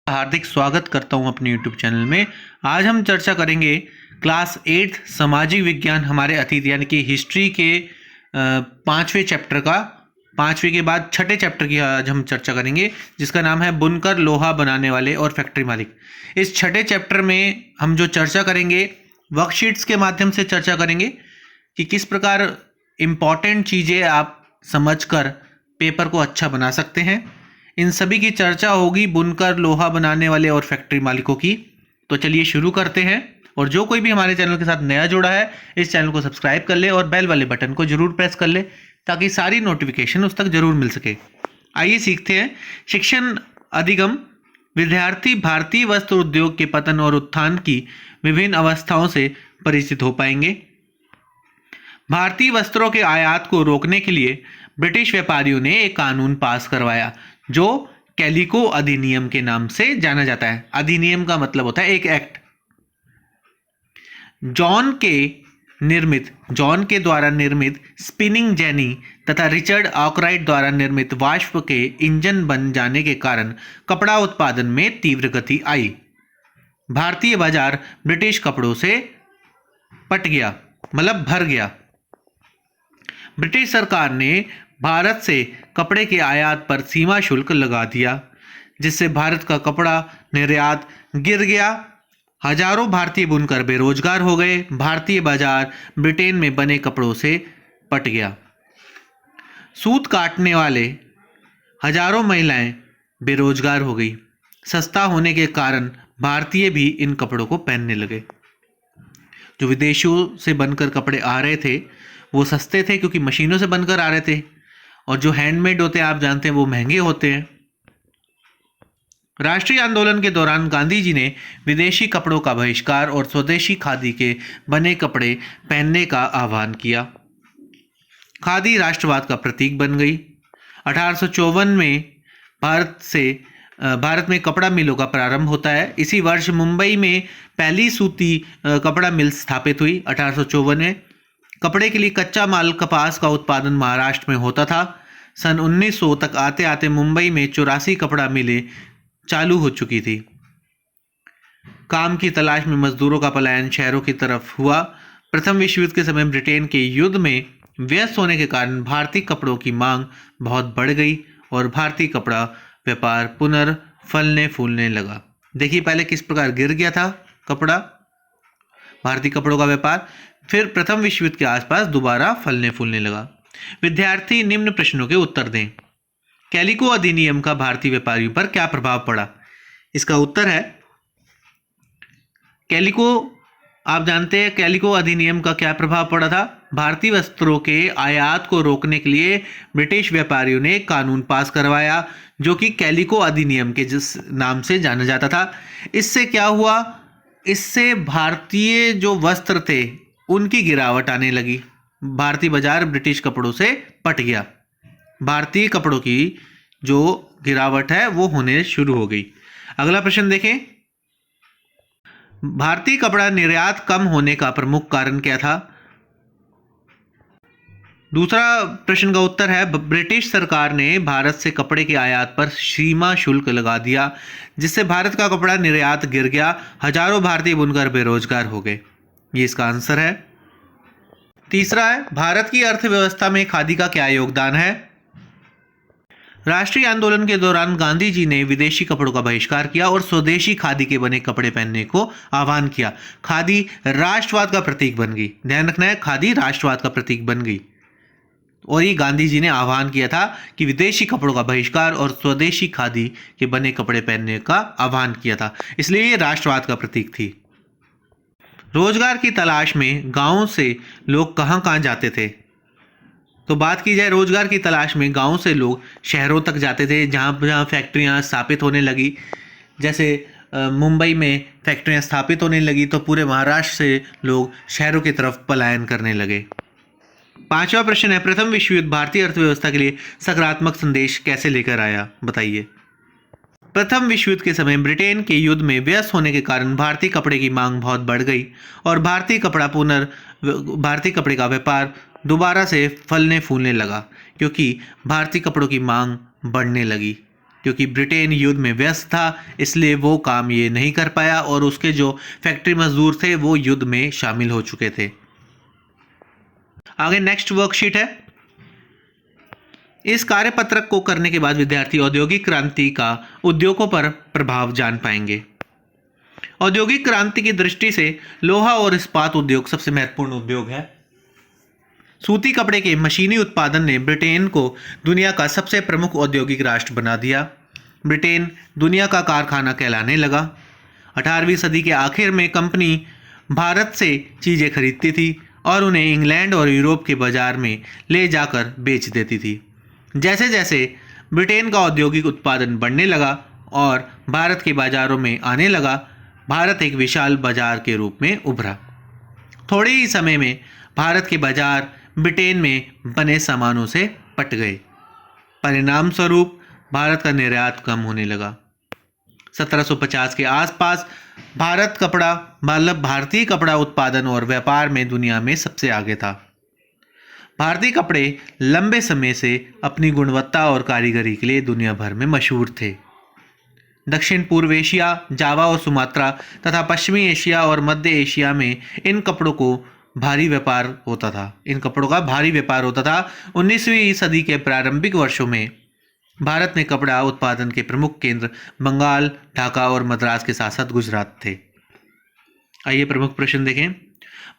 हार्दिक स्वागत करता हूं अपने YouTube चैनल में। आज हम चर्चा करेंगे क्लास 8 सामाजिक विज्ञान हमारे अतीत यानी कि हिस्ट्री के 5वें चैप्टर का 5वें के बाद 6ठे चैप्टर की आज हम चर्चा करेंगे, जिसका नाम है बुनकर, लोहा बनाने वाले और फैक्ट्री मालिक। इस 6ठे चैप्टर में हम जो चर्चा करेंगे वर्कशीट्स के माध्यम से चर्चा करेंगे कि किस प्रकार इम्पॉर्टेंट चीज़ें आप समझकर पेपर को अच्छा बना सकते हैं। इन सभी की चर्चा होगी बुनकर, लोहा बनाने वाले और फैक्ट्री मालिकों की। तो चलिए शुरू करते हैं। और जो कोई भी हमारे चैनल के साथ नया जुड़ा है, इस चैनल को सब्सक्राइब कर ले और बेल वाले बटन को जरूर प्रेस कर ले ताकि सारी नोटिफिकेशन उस तक जरूर मिल सके। आइए सीखते हैं। शिक्षण अधिगम विद्यार्थी भारतीय वस्त्र उद्योग के पतन और उत्थान की विभिन्न अवस्थाओं से परिचित हो पाएंगे। भारतीय वस्त्रों के आयात को रोकने के लिए ब्रिटिश व्यापारियों ने एक कानून पास करवाया जो कैलिको अधिनियम के नाम से जाना जाता है। अधिनियम का मतलब होता है एक एक्ट। जॉन के द्वारा निर्मित स्पिनिंग जेनी तथा रिचर्ड आर्कराइट द्वारा निर्मित वाष्प के इंजन बन जाने के कारण कपड़ा उत्पादन में तीव्र गति आई। भारतीय बाजार ब्रिटिश कपड़ों से पट गया, मतलब भर गया। ब्रिटिश सरकार ने भारत से कपड़े के आयात पर सीमा शुल्क लगा दिया, जिससे भारत का कपड़ा निर्यात गिर गया। हजारों भारतीय बुनकर बेरोजगार हो गए। भारतीय बाजार ब्रिटेन में बने कपड़ों से पट गया। सूत काटने वाले हजारों महिलाएं बेरोजगार हो गई। सस्ता होने के कारण भारतीय भी इन कपड़ों को पहनने लगे। जो विदेशों से बनकर कपड़े आ रहे थे वो सस्ते थे क्योंकि मशीनों से बनकर आ रहे थे, और जो हैंडमेड होते हैं आप जानते हैं वो महंगे होते हैं। राष्ट्रीय आंदोलन के दौरान गांधी जी ने विदेशी कपड़ों का बहिष्कार और स्वदेशी खादी के बने कपड़े पहनने का आह्वान किया। खादी राष्ट्रवाद का प्रतीक बन गई। 1854 में भारत में कपड़ा मिलों का प्रारंभ होता है। इसी वर्ष मुंबई में पहली सूती कपड़ा मिल स्थापित हुई। 1854 में कपड़े के लिए कच्चा माल कपास का उत्पादन महाराष्ट्र में होता था। सन 1900 तक आते आते मुंबई में 84 कपड़ा मिलें चालू हो चुकी थी। काम की तलाश में मजदूरों का पलायन शहरों की तरफ हुआ। प्रथम विश्व युद्ध के समय ब्रिटेन के युद्ध में व्यस्त होने के कारण भारतीय कपड़ों की मांग बहुत बढ़ गई और भारतीय कपड़ा व्यापार पुनर्फलने फूलने लगा। देखिए पहले किस प्रकार गिर गया था कपड़ा, भारतीय कपड़ों का व्यापार, फिर प्रथम विश्व युद्ध के आसपास दोबारा फलने फूलने लगा। विद्यार्थी निम्न प्रश्नों के उत्तर दें। कैलिको अधिनियम का भारतीय व्यापारियों पर क्या प्रभाव पड़ा? इसका उत्तर है कैलिको, आप जानते हैं कैलिको अधिनियम का क्या प्रभाव पड़ा था। भारतीय वस्त्रों के आयात को रोकने के लिए ब्रिटिश व्यापारियों ने एक कानून पास करवाया जो कि कैलिको अधिनियम के जिस नाम से जाना जाता था। इससे क्या हुआ? इससे भारतीय जो वस्त्र थे उनकी गिरावट आने लगी। भारतीय बाजार ब्रिटिश कपड़ों से पट गया। भारतीय कपड़ों की जो गिरावट है वो होने शुरू हो गई। अगला प्रश्न देखें। भारतीय कपड़ा निर्यात कम होने का प्रमुख कारण क्या था? दूसरा प्रश्न का उत्तर है ब्रिटिश सरकार ने भारत से कपड़े के आयात पर सीमा शुल्क लगा दिया, जिससे भारत का कपड़ा निर्यात गिर गया। हजारों भारतीय बुनकर बेरोजगार हो गए। ये इसका आंसर है। तीसरा है भारत की अर्थव्यवस्था में खादी का क्या योगदान है? राष्ट्रीय आंदोलन के दौरान गांधी जी ने विदेशी कपड़ों का बहिष्कार किया और स्वदेशी खादी के बने कपड़े पहनने को आह्वान किया। खादी राष्ट्रवाद का प्रतीक बन गई। ध्यान रखना है, खादी राष्ट्रवाद का प्रतीक बन गई। और ये गांधी जी ने आह्वान किया था कि विदेशी कपड़ों का बहिष्कार और स्वदेशी खादी के बने कपड़े पहनने का आह्वान किया था, इसलिए ये राष्ट्रवाद का प्रतीक थी। रोजगार की तलाश में गांवों से लोग कहां जाते थे? तो बात की जाए रोजगार की तलाश में गांव से लोग शहरों तक जाते थे, जहां फैक्ट्रियां स्थापित होने लगी। जैसे मुंबई में फैक्ट्रियां स्थापित होने लगी तो पूरे महाराष्ट्र से लोग शहरों की तरफ पलायन करने लगे। पांचवा प्रश्न है प्रथम विश्व युद्ध भारतीय अर्थव्यवस्था के लिए सकारात्मक संदेश कैसे लेकर आया? बताइए। प्रथम विश्व युद्ध के समय ब्रिटेन के युद्ध में व्यस्त होने के कारण भारतीय कपड़े की मांग बहुत बढ़ गई और भारतीय कपड़े का व्यापार दोबारा से फलने फूलने लगा, क्योंकि भारतीय कपड़ों की मांग बढ़ने लगी। क्योंकि ब्रिटेन युद्ध में व्यस्त था, इसलिए वो काम ये नहीं कर पाया और उसके जो फैक्ट्री मजदूर थे वो युद्ध में शामिल हो चुके थे। आगे नेक्स्ट वर्कशीट है। इस कार्यपत्रक को करने के बाद विद्यार्थी औद्योगिक क्रांति का उद्योगों पर प्रभाव जान पाएंगे। औद्योगिक क्रांति की दृष्टि से लोहा और इस्पात उद्योग सबसे महत्वपूर्ण उद्योग है। सूती कपड़े के मशीनी उत्पादन ने ब्रिटेन को दुनिया का सबसे प्रमुख औद्योगिक राष्ट्र बना दिया। ब्रिटेन दुनिया का कारखाना कहलाने लगा। 18वीं सदी के आखिर में कंपनी भारत से चीज़ें खरीदती थी और उन्हें इंग्लैंड और यूरोप के बाजार में ले जाकर बेच देती थी। जैसे जैसे ब्रिटेन का औद्योगिक उत्पादन बढ़ने लगा और भारत के बाज़ारों में आने लगा, भारत एक विशाल बाजार के रूप में उभरा। थोड़े ही समय में भारत के बाजार ब्रिटेन में बने सामानों से पट गए। परिणाम स्वरूप भारत का निर्यात कम होने लगा। 1750 के आसपास भारतीय कपड़ा उत्पादन और व्यापार में दुनिया में सबसे आगे था। भारतीय कपड़े लंबे समय से अपनी गुणवत्ता और कारीगरी के लिए दुनिया भर में मशहूर थे। दक्षिण पूर्व एशिया, जावा और सुमात्रा तथा पश्चिमी एशिया और मध्य एशिया में इन कपड़ों का भारी व्यापार होता था। 19वीं सदी के प्रारंभिक वर्षों में भारत में कपड़ा उत्पादन के प्रमुख केंद्र बंगाल, ढाका और मद्रास के साथ साथ गुजरात थे। आइए प्रमुख प्रश्न देखें।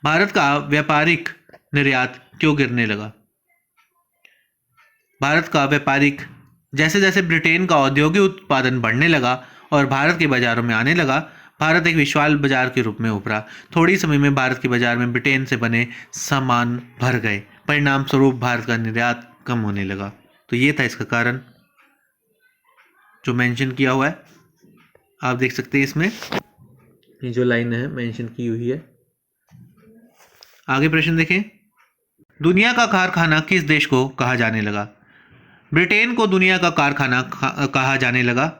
भारत का व्यापारिक निर्यात क्यों गिरने लगा? भारत का व्यापारिक जैसे जैसे ब्रिटेन का औद्योगिक उत्पादन बढ़ने लगा और भारत के बाजारों में आने लगा, भारत एक विशाल बाजार के रूप में उभरा। थोड़ी समय में भारत के बाजार में ब्रिटेन से बने सामान भर गए। परिणाम स्वरूप भारत का निर्यात कम होने लगा। तो ये था इसका कारण जो मेंशन किया हुआ है, आप देख सकते हैं इसमें ये जो लाइन है मेंशन की हुई है। आगे प्रश्न देखें। दुनिया का कारखाना किस देश को कहा जाने लगा? ब्रिटेन को दुनिया का कारखाना कहा जाने लगा।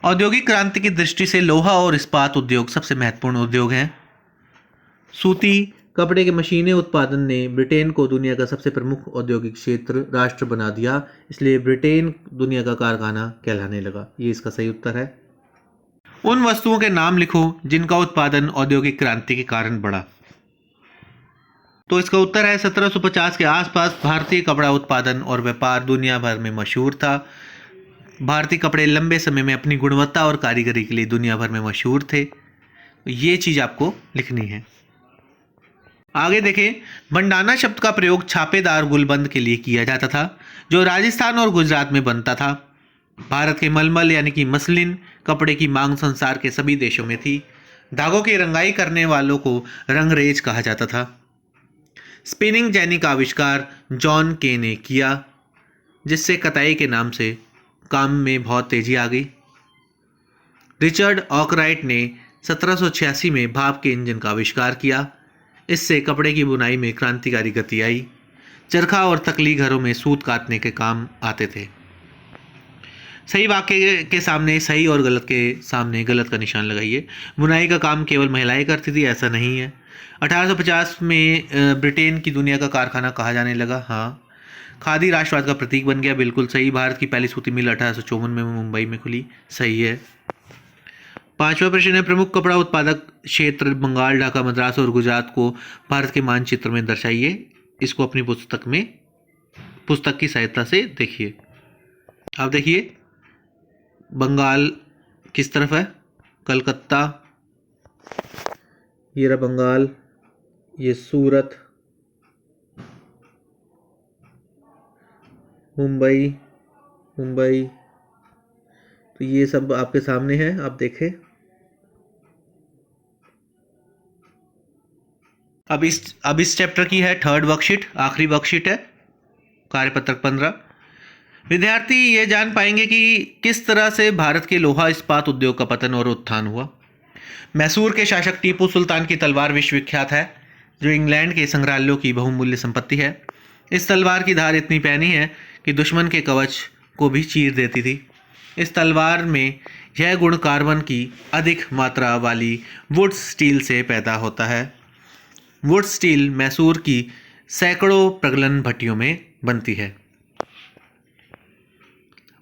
औद्योगिक क्रांति की दृष्टि से लोहा और इस्पात उद्योग सबसे महत्वपूर्ण उद्योग हैं। सूती कपड़े के मशीनी उत्पादन ने ब्रिटेन को दुनिया का सबसे प्रमुख औद्योगिक राष्ट्र बना दिया, इसलिए ब्रिटेन दुनिया का कारखाना कहलाने लगा। ये इसका सही उत्तर है। उन वस्तुओं के नाम लिखो जिनका उत्पादन औद्योगिक क्रांति के कारण बढ़ा। तो इसका उत्तर है 1750 के आसपास भारतीय कपड़ा उत्पादन और व्यापार दुनिया भर में मशहूर था। भारतीय कपड़े लंबे समय में अपनी गुणवत्ता और कारीगरी के लिए दुनिया भर में मशहूर थे। ये चीज़ आपको लिखनी है। आगे देखें। बंडाना शब्द का प्रयोग छापेदार गुलबंद के लिए किया जाता था, जो राजस्थान और गुजरात में बनता था। भारत के मलमल यानी कि मसलिन कपड़े की मांग संसार के सभी देशों में थी। धागों की रंगाई करने वालों को रंगरेज कहा जाता था। स्पिनिंग जेनी का आविष्कार जॉन के ने किया, जिससे कताई के नाम से काम में बहुत तेजी आ गई। रिचर्ड ऑकराइट ने 1786 में भाप के इंजन का आविष्कार किया। इससे कपड़े की बुनाई में क्रांतिकारी गति आई। चरखा और तकली घरों में सूत काटने के काम आते थे। सही वाक्य के सामने सही और गलत के सामने गलत का निशान लगाइए। बुनाई का काम केवल महिलाएं करती थी, ऐसा नहीं है। 1850 में ब्रिटेन की दुनिया का कारखाना कहा जाने लगा। हाँ। खादी राष्ट्रवाद का प्रतीक बन गया, बिल्कुल सही। भारत की पहली सूती मिल 1854 में मुंबई में खुली, सही है। 5वां प्रश्न है। प्रमुख कपड़ा उत्पादक क्षेत्र बंगाल, ढाका, मद्रास और गुजरात को भारत के मानचित्र में दर्शाइए। इसको अपनी पुस्तक की सहायता से देखिए। आप देखिए बंगाल किस तरफ है? कलकत्ता, ये रहा बंगाल, ये सूरत, मुंबई, तो ये सब आपके सामने है, आप देखें। अब इस चैप्टर की है 3rd वर्कशीट, आखिरी वर्कशीट है, कार्यपत्रक 15। विद्यार्थी ये जान पाएंगे कि किस तरह से भारत के लोहा इस्पात उद्योग का पतन और उत्थान हुआ। मैसूर के शासक टीपू सुल्तान की तलवार विश्वविख्यात है, जो इंग्लैंड के संग्रहालयों की बहुमूल्य संपत्ति है। इस तलवार की धार इतनी पैनी है कि दुश्मन के कवच को भी चीर देती थी। इस तलवार में यह गुण कार्बन की अधिक मात्रा वाली वुड स्टील से पैदा होता है। वुड स्टील मैसूर की सैकड़ों प्रगलन भट्टियों में बनती है।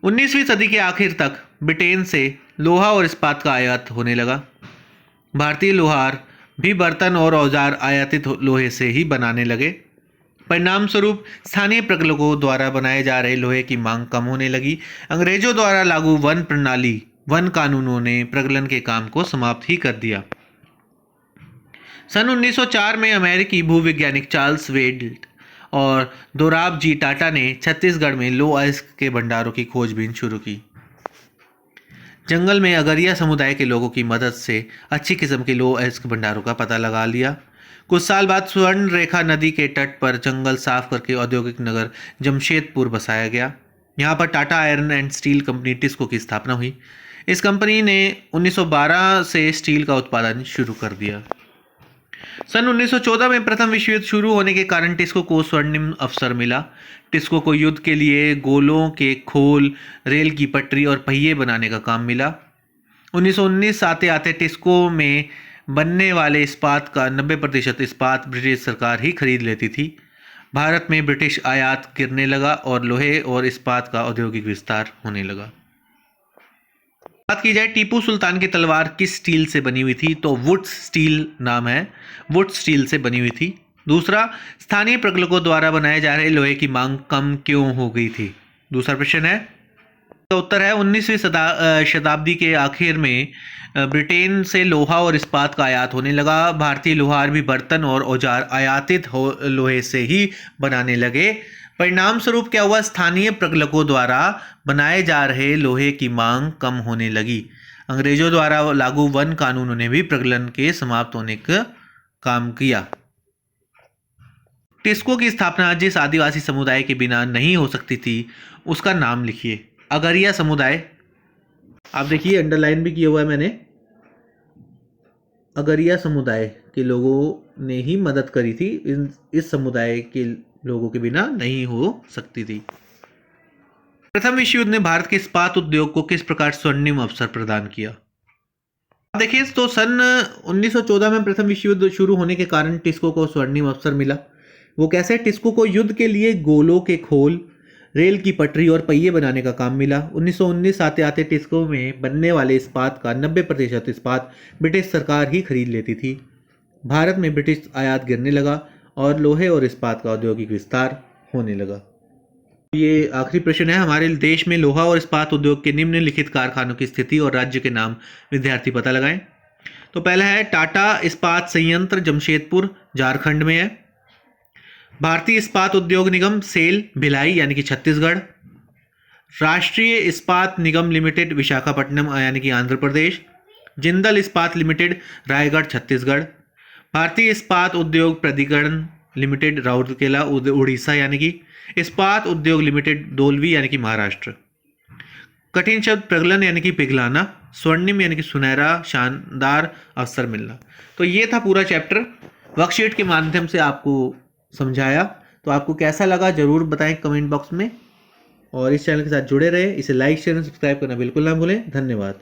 19वीं सदी के आखिर तक ब्रिटेन से लोहा और इस्पात का आयात होने लगा। भारतीय लोहार भी बर्तन और औजार आयातित लोहे से ही बनाने लगे। परिणाम स्वरूप स्थानीय प्रगलकों द्वारा बनाए जा रहे लोहे की मांग कम होने लगी। अंग्रेजों द्वारा लागू वन प्रणाली, वन कानूनों ने प्रगलन के काम को समाप्त ही कर दिया। सन 1904 में अमेरिकी भूवैज्ञानिक चार्ल्स वेल्ट और दोराबजी टाटा ने छत्तीसगढ़ में लो अयस्क के भंडारों की खोजबीन शुरू की। जंगल में अगरिया समुदाय के लोगों की मदद से अच्छी किस्म के लो अयस्क भंडारों का पता लगा लिया। कुछ साल बाद स्वर्ण रेखा नदी के तट पर जंगल साफ करके औद्योगिक नगर जमशेदपुर बसाया गया। यहाँ पर Tata iron and steel company TISCO की स्थापना हुई। इस कंपनी ने 1912 से स्टील का उत्पादन शुरू कर दिया। सन 1914 में प्रथम विश्व युद्ध शुरू होने के कारण टिस्को को स्वर्णिम अवसर मिला। टिस्को को युद्ध के लिए गोलों के खोल, रेल की पटरी और पहिए बनाने का काम मिला। 1919 आते आते टिस्को में बनने वाले इस्पात का 90% इस्पात ब्रिटिश सरकार ही खरीद लेती थी। भारत में ब्रिटिश आयात गिरने लगा और लोहे और इस्पात का औद्योगिक विस्तार होने लगा। बात की जाए टीपू सुल्तान की तलवार किस स्टील से बनी हुई थी, तो वुड स्टील नाम है, वुड स्टील से बनी हुई थी। दूसरा, स्थानीय प्रगलकों द्वारा बनाए जा रहे लोहे की मांग कम क्यों हो गई थी। दूसरा प्रश्न है, तो उत्तर है 19वीं शताब्दी के आखिर में ब्रिटेन से लोहा और इस्पात का आयात होने लगा। भारतीय लोहार भी बर्तन और औजार आयातित लोहे से ही बनाने लगे। परिणाम स्वरूप क्या हुआ, स्थानीय प्रगलकों द्वारा बनाए जा रहे लोहे की मांग कम होने लगी। अंग्रेजों द्वारा लागू वन कानूनों ने भी प्रगलन के समाप्त होने का काम किया। टिस्को की स्थापना जिस आदिवासी समुदाय के बिना नहीं हो सकती थी उसका नाम लिखिए। अगरिया समुदाय, आप देखिए अंडरलाइन भी किया हुआ है मैंने। अगरिया समुदाय के लोगों ने ही मदद करी थी, इस समुदाय के लोगों के बिना नहीं हो सकती थी। प्रथम विश्व युद्ध ने भारत के इस्पात उद्योग को किस प्रकार स्वर्णिम अवसर प्रदान किया। देखिए, तो सन 1914 में प्रथम विश्व युद्ध शुरू होने के कारण टिस्को को स्वर्णिम अवसर मिला। वो कैसे, टिस्को को युद्ध के लिए गोलों के खोल, रेल की पटरी और पहिए बनाने का काम मिला। 1919 आते आते टिस्को में बनने वाले इस्पात का 90% इस्पात ब्रिटिश सरकार ही खरीद लेती थी। भारत में ब्रिटिश आयात गिरने लगा और लोहे और इस्पात का औद्योगिक विस्तार होने लगा। ये आखिरी प्रश्न है, हमारे देश में लोहा और इस्पात उद्योग के निम्नलिखित कारखानों की स्थिति और राज्य के नाम विद्यार्थी पता लगाएं। तो पहला है टाटा इस्पात संयंत्र, जमशेदपुर झारखंड में है। भारतीय इस्पात उद्योग निगम सेल, भिलाई यानी कि छत्तीसगढ़। राष्ट्रीय इस्पात निगम लिमिटेड, विशाखापट्टनम यानी कि आंध्र प्रदेश। जिंदल इस्पात लिमिटेड, रायगढ़, छत्तीसगढ़। भारतीय इस्पात उद्योग प्राधिकरण लिमिटेड, राउरकेला, उड़ीसा यानी कि। इस्पात उद्योग लिमिटेड, डोलवी यानी कि महाराष्ट्र। कठिन शब्द प्रगलन यानी कि पिघलाना। स्वर्णिम यानी कि सुनहरा, शानदार, अवसर मिलना। तो ये था पूरा चैप्टर, वर्कशीट के माध्यम से आपको समझाया। तो आपको कैसा लगा जरूर बताएं कमेंट बॉक्स में, और इस चैनल के साथ जुड़े रहे। इसे लाइक, शेयर और सब्सक्राइब करना बिल्कुल ना भूलें। धन्यवाद।